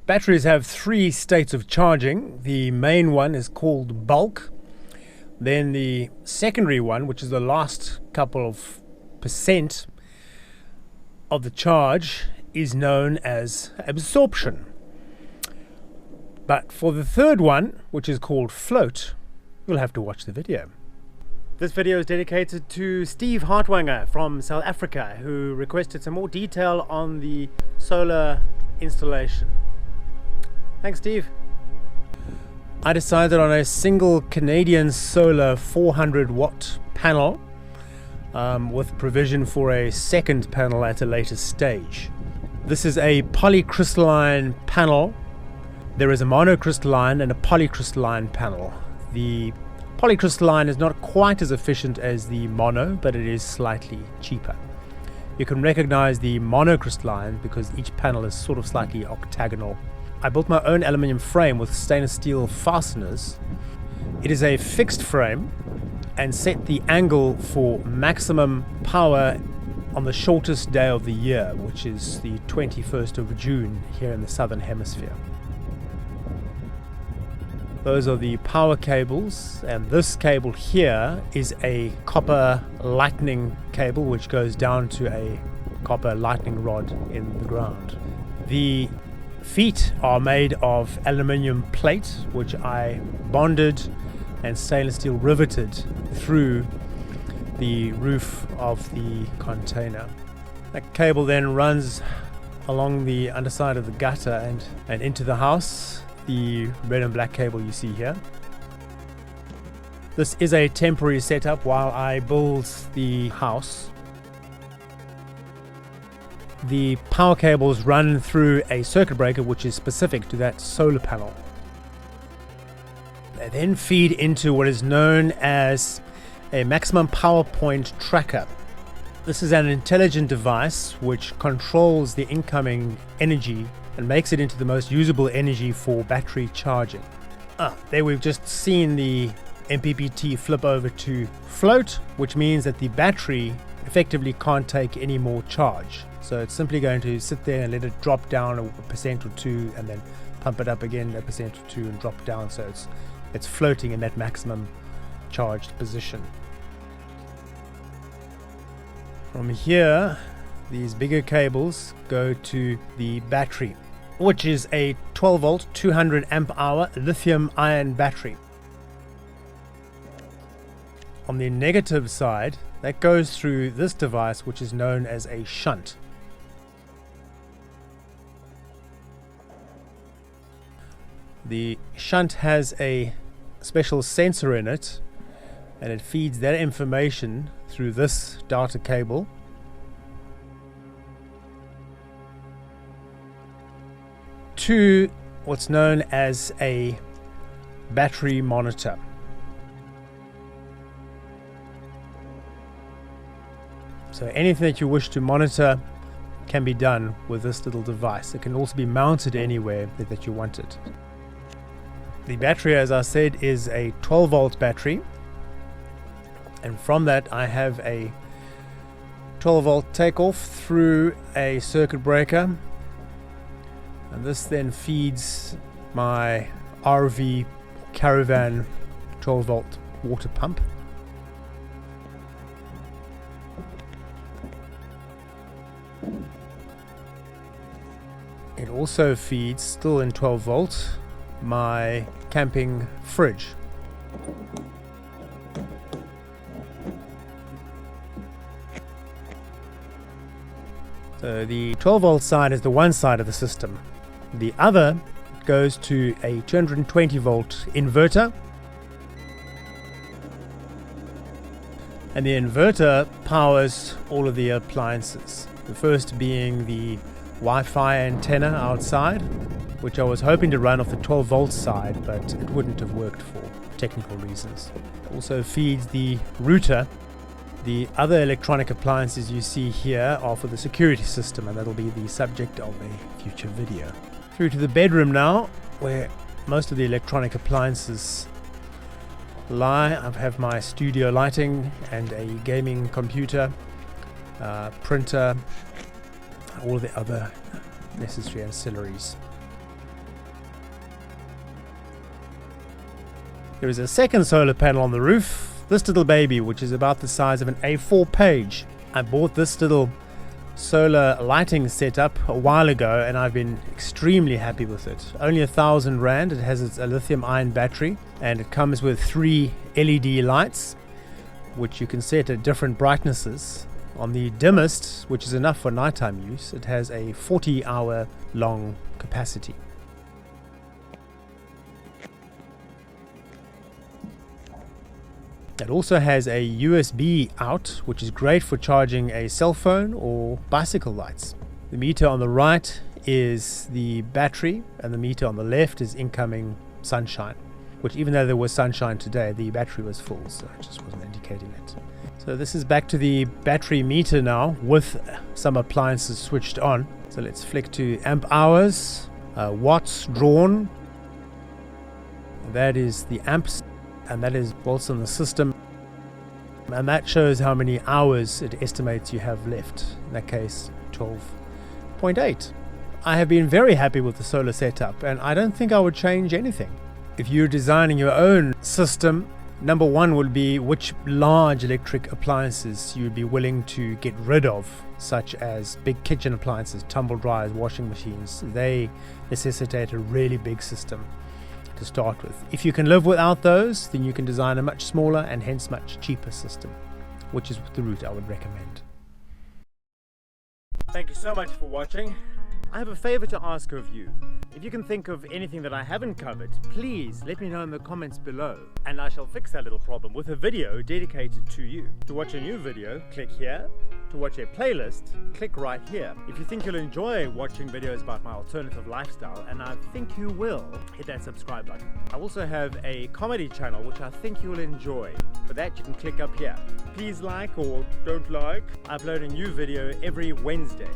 Batteries have three states of charging. The main one is called bulk. Then the secondary one, which is the last couple of percent of the charge, is known as absorption. But for the third one, which is called float, you'll have to watch the video. This video is dedicated to Steve Hartwanger from South Africa, who requested some more detail on the solar installation. Thanks, Steve. I decided on a single Canadian solar 400 watt panel with provision for a second panel at a later stage. This is a polycrystalline panel. There is a monocrystalline and a polycrystalline panel. The polycrystalline is not quite as efficient as the mono, but it is slightly cheaper. You can recognize the monocrystalline because each panel is sort of slightly octagonal. I built my own aluminium frame with stainless steel fasteners. It is a fixed frame and set the angle for maximum power on the shortest day of the year, which is the 21st of June here in the southern hemisphere. Those are the power cables, and this cable here is a copper lightning cable which goes down to a copper lightning rod in the ground. The feet are made of aluminium plate, which I bonded and stainless steel riveted through the roof of the container. That cable then runs along the underside of the gutter and into the house, the red and black cable you see here. This is a temporary setup while I build the house. The power cables run through a circuit breaker which is specific to that solar panel. They then feed into what is known as a maximum power point tracker. This is an intelligent device which controls the incoming energy and makes it into the most usable energy for battery charging. There we've just seen the MPPT flip over to float, which means that the battery effectively can't take any more charge. So it's simply going to sit there and let it drop down a percent or two and then pump it up again a percent or two and drop down. So it's floating in that maximum charged position. From here, these bigger cables go to the battery, which is a 12 volt 200 amp hour lithium ion battery. On the negative side, that goes through this device which is known as a shunt. The shunt has a special sensor in it, and it feeds that information through this data cable to what's known as a battery monitor. So anything that you wish to monitor can be done with this little device. It can also be mounted anywhere that you want it. The battery, as I said, is a 12 volt battery, and from that I have a 12 volt takeoff through a circuit breaker, and this then feeds my RV caravan 12 volt water pump. It also feeds, still in 12 volt, my camping fridge. So the 12 volt side is the one side of the system. The other goes to a 220 volt inverter, and the inverter powers all of the appliances. The first being the Wi-Fi antenna outside, which I was hoping to run off the 12 volt side, but it wouldn't have worked for technical reasons. It also feeds the router. The other electronic appliances you see here are for the security system, and that'll be the subject of a future video. Through to the bedroom now, where most of the electronic appliances lie. I have my studio lighting and a gaming computer, printer, all of the other necessary ancillaries. There is a second solar panel on the roof, this little baby, which is about the size of an A4 page. I bought this little solar lighting setup a while ago and I've been extremely happy with it. Only 1,000 Rand. It has a lithium ion battery and it comes with 3 LED lights which you can set at different brightnesses. On the dimmest, which is enough for nighttime use, it has a 40-hour long capacity. It also has a USB out, which is great for charging a cell phone or bicycle lights. The meter on the right is the battery and the meter on the left is incoming sunshine, which even though there was sunshine today, the battery was full, so it just wasn't indicating it. So this is back to the battery meter now with some appliances switched on. So let's flick to amp hours, watts drawn. That is the amps, and that is volts in the system. And that shows how many hours it estimates you have left. In that case, 12.8. I have been very happy with the solar setup, and I don't think I would change anything. If you're designing your own system, number one would be which large electric appliances you'd be willing to get rid of, such as big kitchen appliances, tumble dryers, washing machines. They necessitate a really big system to start with. If you can live without those, then you can design a much smaller and hence much cheaper system, which is the route I would recommend. Thank you so much for watching. I have a favor to ask of you. If you can think of anything that I haven't covered, please let me know in the comments below, and I shall fix that little problem with a video dedicated to you. To watch a new video, click here. To watch a playlist, click right here. If you think you'll enjoy watching videos about my alternative lifestyle, and I think you will, hit that subscribe button. I also have a comedy channel which I think you'll enjoy. For that you can click up here. Please like or don't like. I upload a new video every Wednesday.